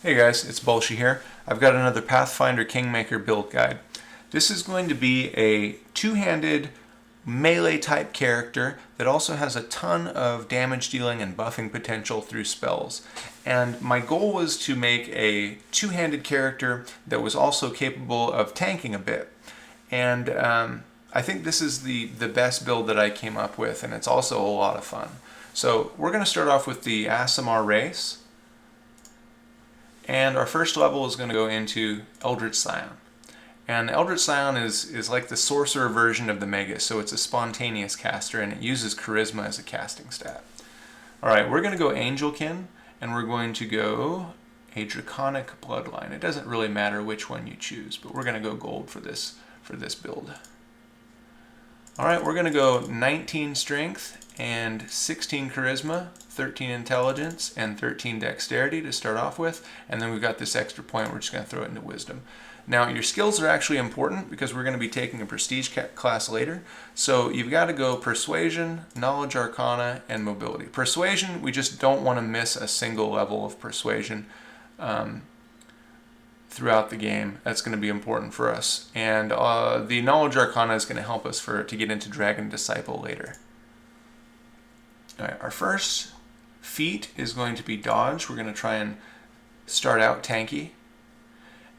Hey guys, it's Bolshy here. I've got another Pathfinder Kingmaker build guide. This is going to be a two-handed melee type character that also has a ton of damage dealing and buffing potential through spells. And my goal was to make a two-handed character that was also capable of tanking a bit. And I think this is the best build that I came up with, and it's also a lot of fun. So we're going to start off with the Aasimar race. And our first level is going to go into Eldritch Scion. And Eldritch Scion is like the sorcerer version of the Magus, so it's a spontaneous caster and it uses charisma as a casting stat. Alright, we're going to go Angelkin, and we're going to go a Draconic bloodline. It doesn't really matter which one you choose, but we're going to go gold for this build. Alright, we're going to go 19 strength and 16 charisma, 13 intelligence, and 13 dexterity to start off with, and then we've got this extra point, we're just going to throw it into wisdom. Now your skills are actually important because we're going to be taking a prestige class later, so you've got to go persuasion, knowledge arcana, and mobility. Persuasion, we just don't want to miss a single level of persuasion throughout the game. That's going to be important for us, and the knowledge arcana is going to help us to get into Dragon Disciple later. Alright, our first feat is going to be dodge. We're going to try and start out tanky.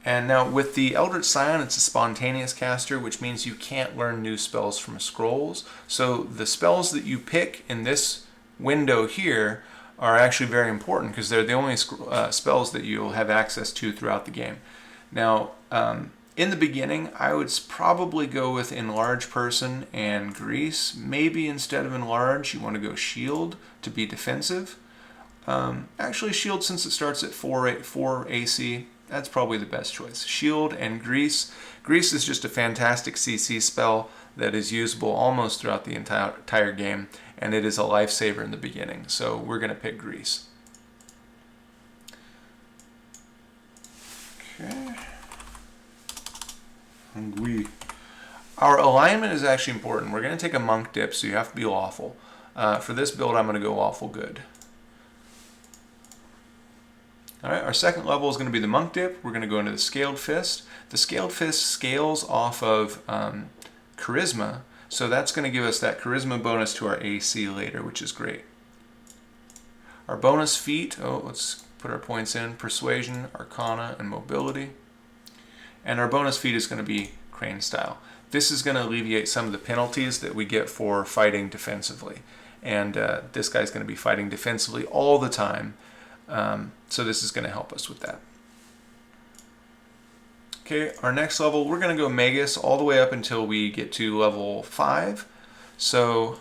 And now with the Eldritch Scion, it's a spontaneous caster, which means you can't learn new spells from scrolls. So the spells that you pick in this window here are actually very important because they're the only spells that you'll have access to throughout the game. Now, in the beginning, I would probably go with Enlarge Person and Grease. Maybe instead of Enlarge, you want to go Shield to be defensive. Actually, Shield, since it starts at 4 AC, that's probably the best choice. Shield and Grease. Grease is just a fantastic CC spell that is usable almost throughout the entire game, and it is a lifesaver in the beginning. So we're going to pick Grease. Okay. Our alignment is actually important. We're going to take a monk dip, so you have to be lawful. For this build, I'm going to go lawful good. Alright, our second level is going to be the monk dip. We're going to go into the scaled fist. The scaled fist scales off of charisma, so that's going to give us that charisma bonus to our AC later, which is great. Our bonus feat, let's put our points in, persuasion, arcana, and mobility. And our bonus feat is going to be crane style. This is going to alleviate some of the penalties that we get for fighting defensively. And this guy's going to be fighting defensively all the time. So this is going to help us with that. Okay, our next level, we're going to go Magus all the way up until we get to level 5. So,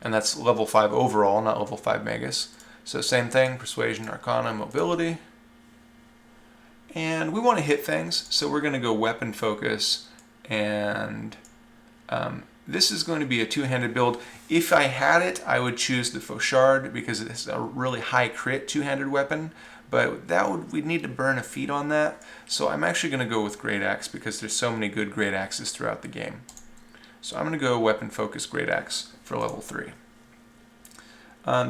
and that's level 5 overall, not level 5 Magus. So same thing, persuasion, arcana, mobility. And we want to hit things, so we're going to go weapon focus, and this is going to be a two-handed build. If I had it, I would choose the Fauchard because it's a really high crit two-handed weapon, but we'd need to burn a feat on that. So I'm actually going to go with Greataxe because there's so many good Greataxes throughout the game. So I'm going to go weapon focus Greataxe for level 3.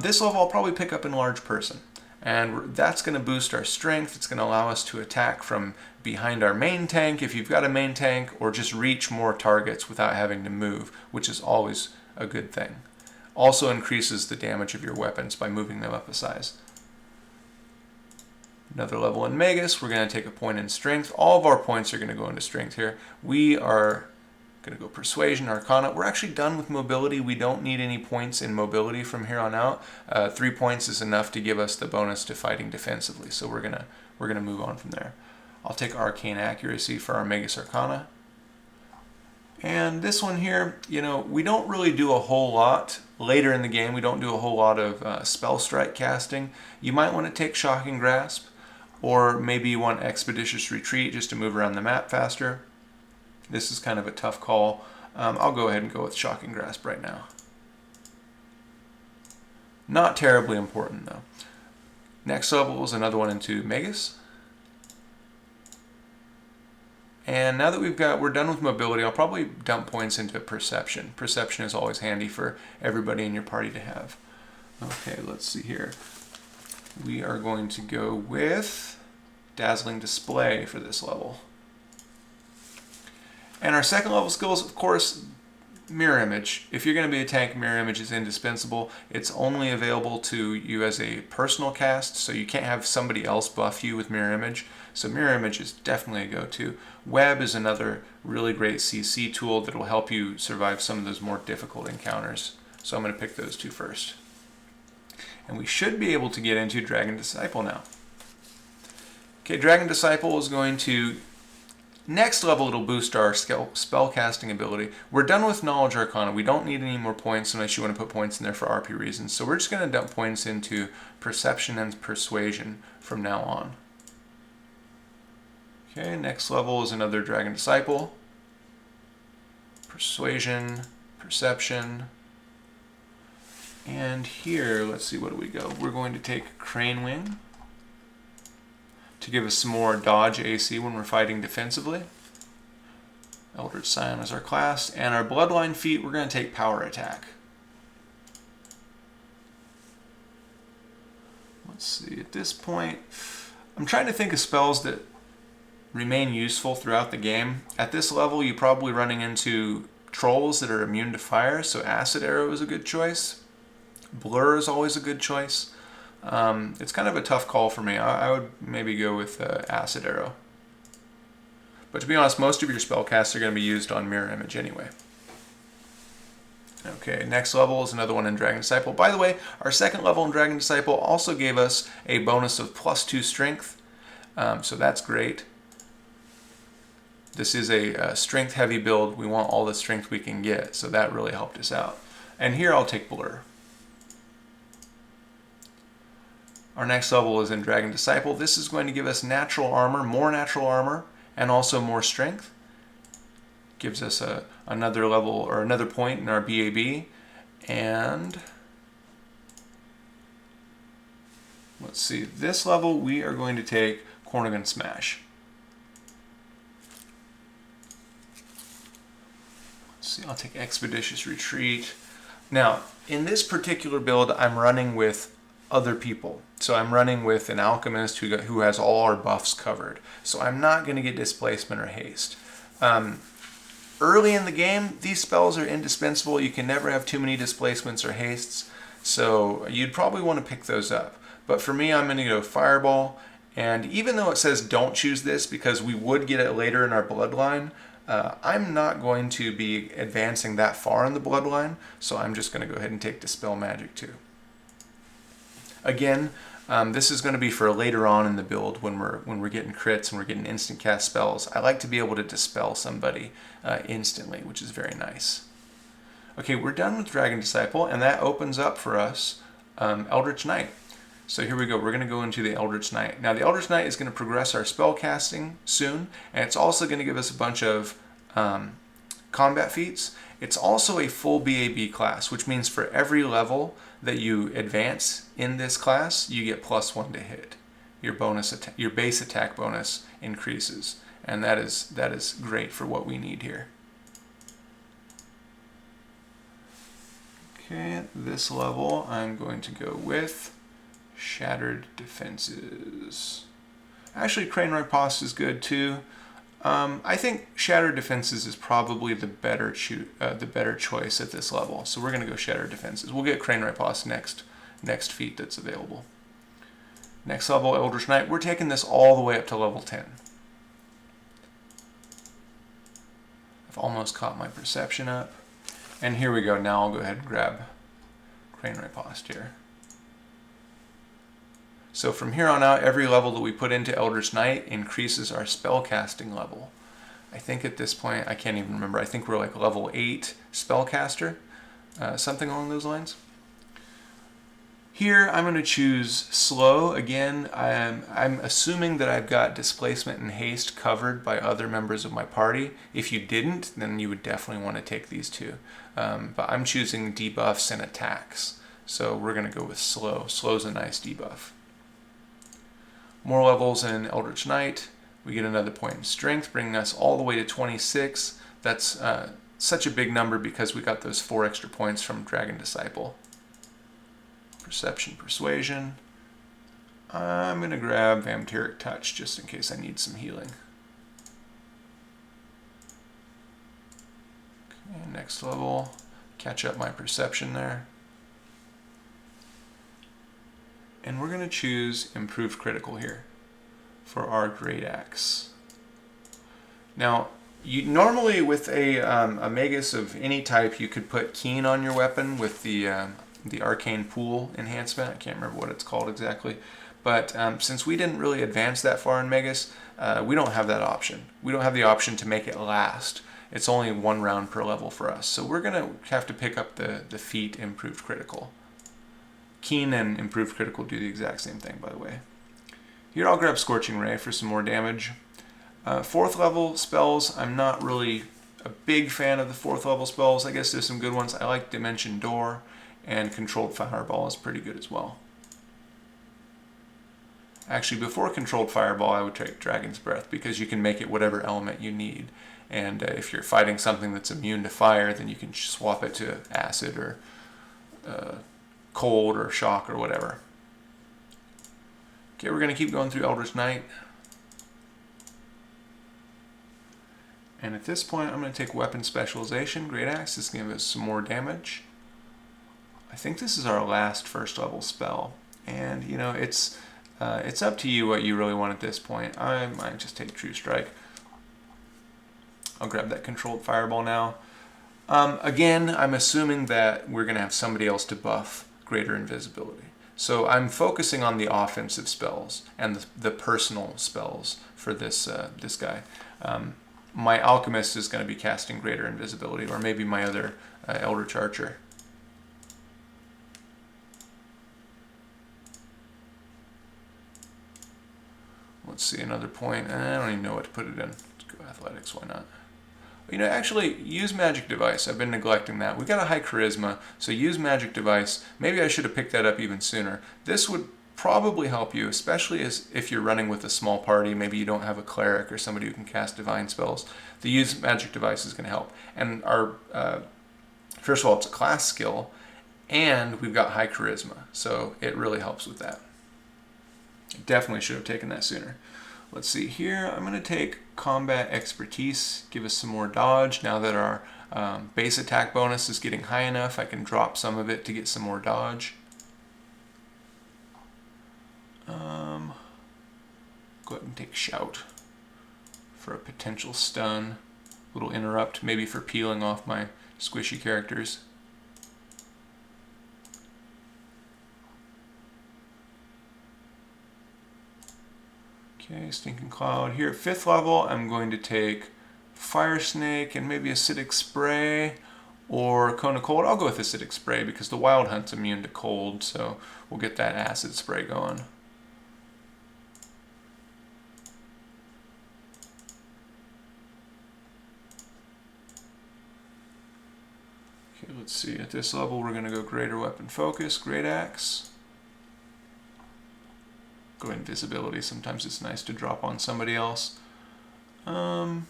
This level I'll probably pick up Enlarge Person. And that's going to boost our strength. It's going to allow us to attack from behind our main tank if you've got a main tank, or just reach more targets without having to move, which is always a good thing. Also increases the damage of your weapons by moving them up a size. Another level in Magus, we're going to take a point in strength. All of our points are going to go into strength here. We are going to go persuasion, arcana. We're actually done with mobility. We don't need any points in mobility from here on out. 3 points is enough to give us the bonus to fighting defensively. So we're gonna move on from there. I'll take arcane accuracy for our Magus Arcana. And this one here, we don't really do a whole lot later in the game. We don't do a whole lot of spell strike casting. You might want to take Shocking Grasp, or maybe you want Expeditious Retreat just to move around the map faster. This is kind of a tough call. I'll go ahead and go with Shocking Grasp right now. Not terribly important though. Next level is another one into Magus. And now that we're done with mobility, I'll probably dump points into perception. Perception is always handy for everybody in your party to have. Okay, let's see here. We are going to go with Dazzling Display for this level. And our second level skills, of course, Mirror Image. If you're going to be a tank, Mirror Image is indispensable. It's only available to you as a personal cast, so you can't have somebody else buff you with Mirror Image. So Mirror Image is definitely a go-to. Web is another really great CC tool that will help you survive some of those more difficult encounters. So I'm going to pick those two first. And we should be able to get into Dragon Disciple now. Okay, Dragon Disciple is going to next level. It'll boost our spell casting ability. We're done with Knowledge Arcana. We don't need any more points unless you want to put points in there for RP reasons. So we're just going to dump points into Perception and Persuasion from now on. Okay, next level is another Dragon Disciple. Persuasion, Perception. And here, let's see, what do we go? We're going to take Crane Wing to give us some more dodge AC when we're fighting defensively. Eldritch Scion is our class. And our Bloodline feat, we're going to take Power Attack. Let's see, at this point, I'm trying to think of spells that remain useful throughout the game. At this level, you're probably running into trolls that are immune to fire, so Acid Arrow is a good choice. Blur is always a good choice. It's kind of a tough call for me. I would maybe go with Acid Arrow. But to be honest, most of your spellcasts are going to be used on Mirror Image anyway. Okay, next level is another one in Dragon Disciple. By the way, our second level in Dragon Disciple also gave us a bonus of +2 strength, so that's great. This is a strength-heavy build. We want all the strength we can get, so that really helped us out. And here I'll take Blur. Our next level is in Dragon Disciple. This is going to give us natural armor, more natural armor, and also more strength. Gives us another level or another point in our BAB. And let's see, this level we are going to take Cornugon Smash. Let's see, I'll take Expeditious Retreat. Now, in this particular build, I'm running with other people. So I'm running with an alchemist who has all our buffs covered. So I'm not going to get displacement or haste. Early in the game, these spells are indispensable. You can never have too many displacements or hastes. So you'd probably want to pick those up. But for me, I'm going to go Fireball. And even though it says don't choose this because we would get it later in our Bloodline, I'm not going to be advancing that far in the Bloodline. So I'm just going to go ahead and take Dispel Magic too. Again, this is going to be for later on in the build when we're getting crits and we're getting instant cast spells. I like to be able to dispel somebody instantly, which is very nice. Okay, we're done with Dragon Disciple, and that opens up for us Eldritch Knight. So here we go. We're going to go into the Eldritch Knight. Now, the Eldritch Knight is going to progress our spell casting soon, and it's also going to give us a bunch of combat feats. It's also a full BAB class, which means for every level that you advance in this class, you get +1 to hit. Your base attack bonus increases, and that is great for what we need here. Okay, this level I'm going to go with Shattered Defenses. Actually, Crane Ripose is good too. I think Shattered Defenses is probably the better choice at this level. So we're going to go Shattered Defenses. We'll get Crane Ripose next feat that's available. Next level, Eldritch Knight. We're taking this all the way up to level 10. I've almost caught my perception up. And here we go. Now I'll go ahead and grab Crane Ripose here. So from here on out, every level that we put into Eldritch Knight increases our spellcasting level. I think at this point, I can't even remember, I think we're like level 8 spellcaster, something along those lines. Here, I'm going to choose Slow. Again, I'm assuming that I've got displacement and haste covered by other members of my party. If you didn't, then you would definitely want to take these two. But I'm choosing debuffs and attacks. So we're going to go with Slow. Slow's a nice debuff. More levels in Eldritch Knight. We get another point in strength, bringing us all the way to 26. That's such a big number because we got those 4 extra points from Dragon Disciple. Perception, Persuasion. I'm going to grab Vampiric Touch just in case I need some healing. Okay, next level, catch up my perception there. And we're going to choose Improved Critical here for our Greataxe. Now, you normally with a Magus of any type, you could put Keen on your weapon with the Arcane Pool enhancement. I can't remember what it's called exactly. But since we didn't really advance that far in Magus, we don't have that option. We don't have the option to make it last. It's only 1 round per level for us. So we're going to have to pick up the feat Improved Critical. Keen and Improved Critical do the exact same thing, by the way. Here I'll grab Scorching Ray for some more damage. 4th level spells, I'm not really a big fan of the 4th level spells. I guess there's some good ones. I like Dimension Door, and Controlled Fireball is pretty good as well. Actually, before Controlled Fireball, I would take Dragon's Breath because you can make it whatever element you need. And if you're fighting something that's immune to fire, then you can swap it to acid or cold or shock or whatever. Okay, we're going to keep going through Eldritch Knight. And at this point, I'm going to take Weapon Specialization. Greataxe is going to give us some more damage. I think this is our last 1st level spell. And, you know, it's up to you what you really want at this point. I might just take True Strike. I'll grab that Controlled Fireball now. Again, I'm assuming that we're going to have somebody else to buff Greater Invisibility. So I'm focusing on the offensive spells and the personal spells for this guy. My Alchemist is going to be casting Greater Invisibility, or maybe my other Eldritch Archer. Let's see, another point. I don't even know what to put it in. Let's go Athletics, why not? You know, actually, use Magic Device. I've been neglecting that. We got a high Charisma, so use Magic Device. Maybe I should have picked that up even sooner. This would probably help you, especially if you're running with a small party. Maybe you don't have a Cleric or somebody who can cast Divine Spells. The use Magic Device is going to help. And our first of all, it's a class skill, and we've got high Charisma, so it really helps with that. Definitely should have taken that sooner. Let's see here. I'm going to take Combat Expertise, give us some more dodge. Now that our base attack bonus is getting high enough, I can drop some of it to get some more dodge. Go ahead and take Shout for a potential stun. Little interrupt, maybe for peeling off my squishy characters. Okay, Stinking Cloud. Here at 5th level, I'm going to take Fire Snake and maybe Acidic Spray or Cone of Cold. I'll go with Acidic Spray because the Wild Hunt's immune to cold, so we'll get that Acid Spray going. Okay, let's see. At this level, we're going to go Greater Weapon Focus, Greataxe. Go Invisibility. Sometimes it's nice to drop on somebody else. Vampiric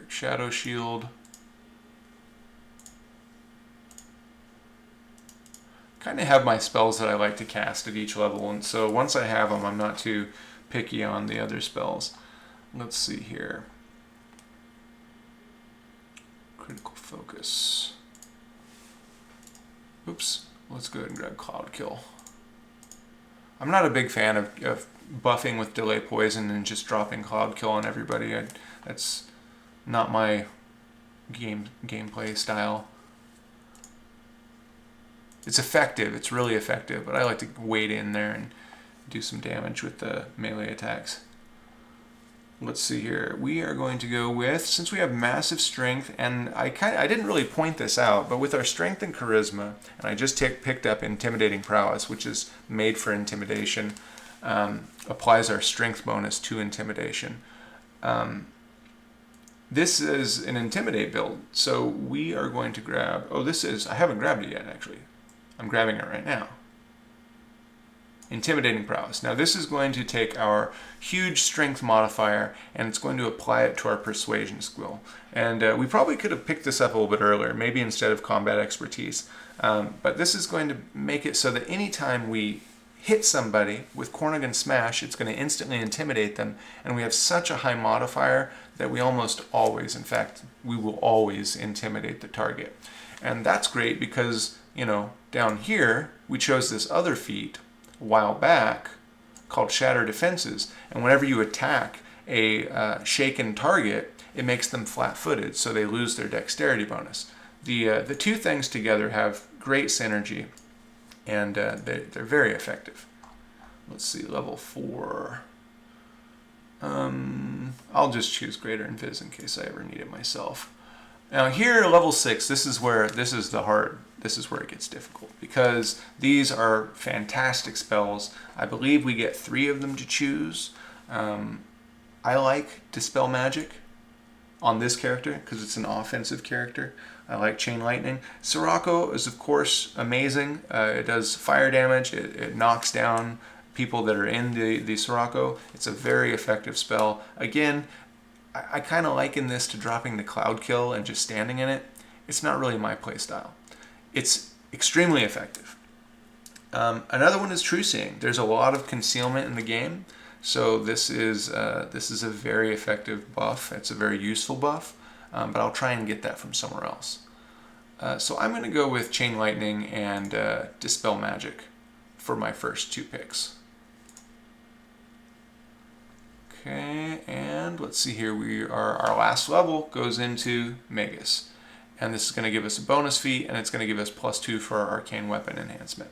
Shadow Shield. Kind of have my spells that I like to cast at each level, and so once I have them, I'm not too picky on the other spells. Let's see here. Critical Focus. Oops. Let's go ahead and grab Cloud Kill. I'm not a big fan of buffing with Delay Poison and just dropping Cloud Kill on everybody. That's not my gameplay style. It's effective, it's really effective, but I like to wade in there and do some damage with the melee attacks. Let's see here. We are going to go with, since we have massive strength, and I didn't really point this out, but with our strength and charisma, and I just picked up Intimidating Prowess, which is made for intimidation, applies our strength bonus to intimidation. This is an Intimidate build, so we are going to grab, I haven't grabbed it yet actually. I'm grabbing it right now. Intimidating Prowess. Now this is going to take our huge strength modifier and it's going to apply it to our persuasion skill. And we probably could have picked this up a little bit earlier, maybe instead of combat expertise. But this is going to make it so that anytime we hit somebody with Cornugon Smash, it's going to instantly intimidate them, and we have such a high modifier that we almost always, in fact, we will always intimidate the target. And that's great because, you know, down here, we chose this other feat a while back called Shatter Defenses, and whenever you attack a shaken target, it makes them flat-footed, so they lose their dexterity bonus. The two things together have great synergy, and they're very effective. Let's see, level 4. I'll just choose Greater Invis in case I ever need it myself. Now here, level 6, this is where it gets difficult, because these are fantastic spells. I believe we get 3 of them to choose. I like Dispel Magic on this character because it's an offensive character. I like Chain Lightning. Sirocco is, of course, amazing. It does fire damage. It knocks down people that are in the Sirocco. It's a very effective spell. Again, I kind of liken this to dropping the Cloud Kill and just standing in it. It's not really my playstyle. It's extremely effective. Another one is True Seeing. There's a lot of concealment in the game, so this is a very effective buff. It's a very useful buff, but I'll try and get that from somewhere else. So I'm going to go with Chain Lightning and Dispel Magic for my first 2 picks. Okay, and let's see here. Our last level goes into Magus, and this is going to give us a bonus feat, and it's going to give us +2 for our Arcane Weapon enhancement.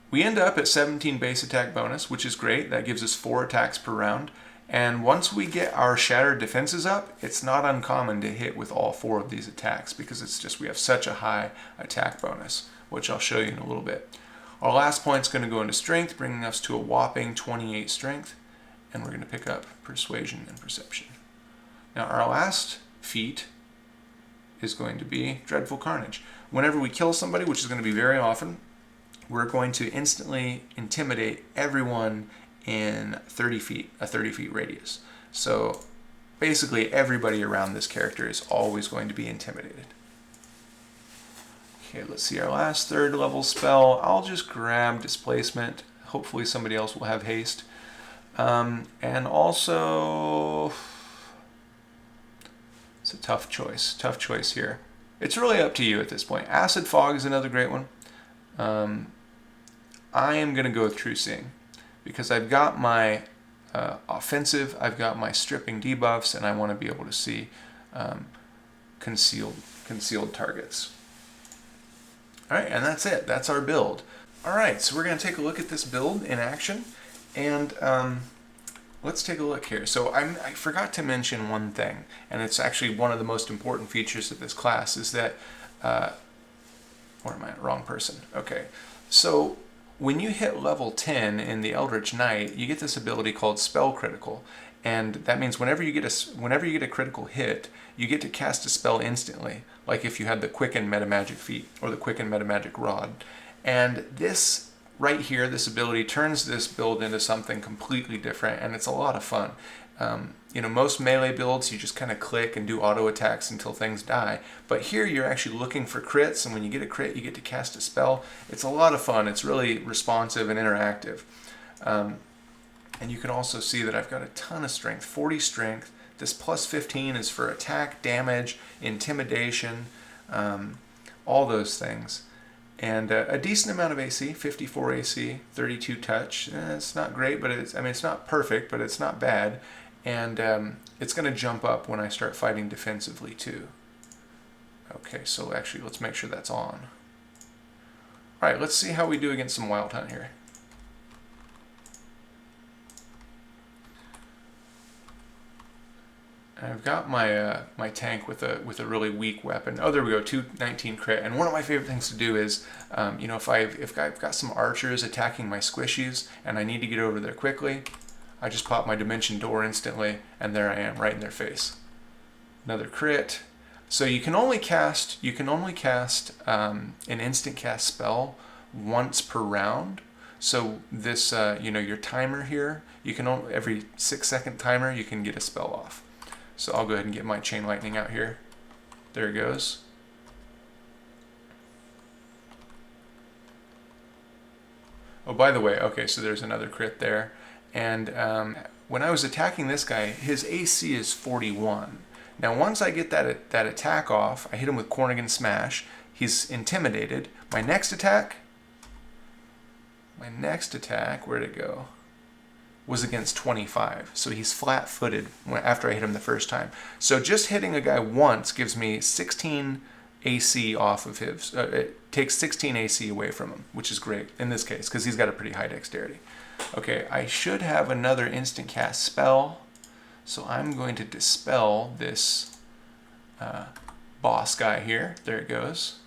We end up at 17 base attack bonus, which is great. That gives us 4 attacks per round. And once we get our Shattered Defenses up, it's not uncommon to hit with all 4 of these attacks because it's just we have such a high attack bonus, which I'll show you in a little bit. Our last point's going to go into Strength, bringing us to a whopping 28 Strength, and we're going to pick up Persuasion and Perception. Now our last feat is going to be Dreadful Carnage. Whenever we kill somebody, which is going to be very often, we're going to instantly intimidate everyone in a 30 feet radius. So basically everybody around this character is always going to be intimidated. Okay, let's see our last 3rd level spell. I'll just grab Displacement. Hopefully somebody else will have haste. And also, it's a tough choice here. It's really up to you at this point. Acid Fog is another great one. I am going to go with True Seeing because I've got my offensive, I've got my stripping debuffs, and I want to be able to see concealed targets. All right, and that's it. That's our build. All right, so we're going to take a look at this build in action, and let's take a look here. So I forgot to mention one thing, and it's actually one of the most important features of this class, is that, where am I? Wrong person. Okay, so when you hit level 10 in the Eldritch Knight, you get this ability called Spell Critical, and that means whenever you get a critical hit, you get to cast a spell instantly, like if you had the Quicken Metamagic Feat or the Quicken Metamagic Rod. And this right here, this ability turns this build into something completely different, and it's a lot of fun. You know, most melee builds, you just kind of click and do auto attacks until things die. But here you're actually looking for crits, and when you get a crit, you get to cast a spell. It's a lot of fun. It's really responsive and interactive. And you can also see that I've got a ton of strength, 40 strength. This +15 is for attack, damage, intimidation, all those things. And a decent amount of AC, 54 AC, 32 touch. It's not great, but it's not perfect, but it's not bad. And it's going to jump up when I start fighting defensively too. Okay, so actually let's make sure that's on. All right, let's see how we do against some Wild Hunt here. I've got my my tank with a really weak weapon. Oh, there we go, 219 crit. And one of my favorite things to do is, you know, if I've got some archers attacking my squishies and I need to get over there quickly, I just pop my Dimension Door instantly, and there I am, right in their face. Another crit. So you can only cast an instant cast spell once per round. So this, you know, your timer here, you can only, every 6-second timer, you can get a spell off. So I'll go ahead and get my Chain Lightning out here. There it goes. Oh, by the way, okay, so there's another crit there. And when I was attacking this guy, his AC is 41. Now, once I get that attack off, I hit him with Cornugon Smash. He's intimidated. My next attack, where'd it go? Was against 25. So he's flat-footed after I hit him the first time. So just hitting a guy once gives me 16 AC off of his. It takes 16 AC away from him, which is great in this case, because he's got a pretty high dexterity. Okay, I should have another instant cast spell. So I'm going to dispel this boss guy here. There it goes.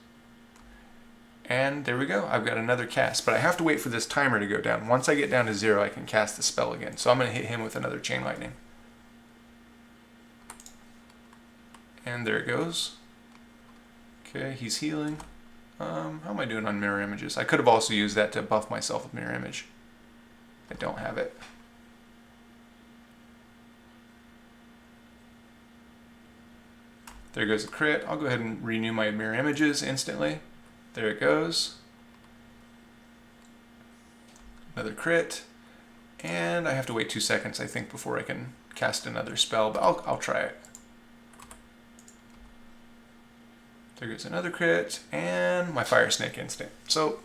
And there we go. I've got another cast. But I have to wait for this timer to go down. Once I get down to 0, I can cast the spell again. So I'm going to hit him with another Chain Lightning. And there it goes. Okay, he's healing. How am I doing on mirror images? I could have also used that to buff myself with mirror image. I don't have it. There goes a crit. I'll go ahead and renew my mirror images instantly. There it goes. Another crit. And I have to wait 2 seconds, I think, before I can cast another spell, but I'll try it. There goes another crit, and my Fire Snake instant. So,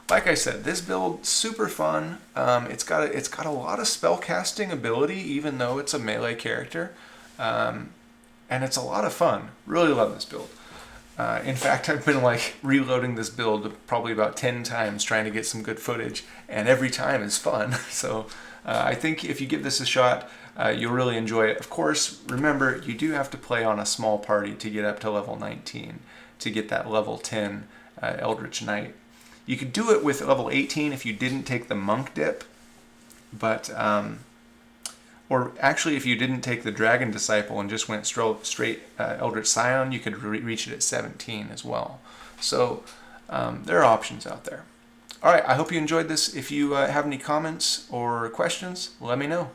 like I said, this build, super fun. It's got a lot of spell casting ability, even though it's a melee character. And it's a lot of fun. Really love this build. In fact, I've been like reloading this build probably about 10 times trying to get some good footage, and every time is fun. So I think if you give this a shot, you'll really enjoy it. Of course, remember, you do have to play on a small party to get up to level 19, to get that level 10 Eldritch Knight. You could do it with level 18 if you didn't take the Monk Dip, but or actually, if you didn't take the Dragon Disciple and just went straight Eldritch Scion, you could reach it at 17 as well. So there are options out there. All right, I hope you enjoyed this. If you have any comments or questions, let me know.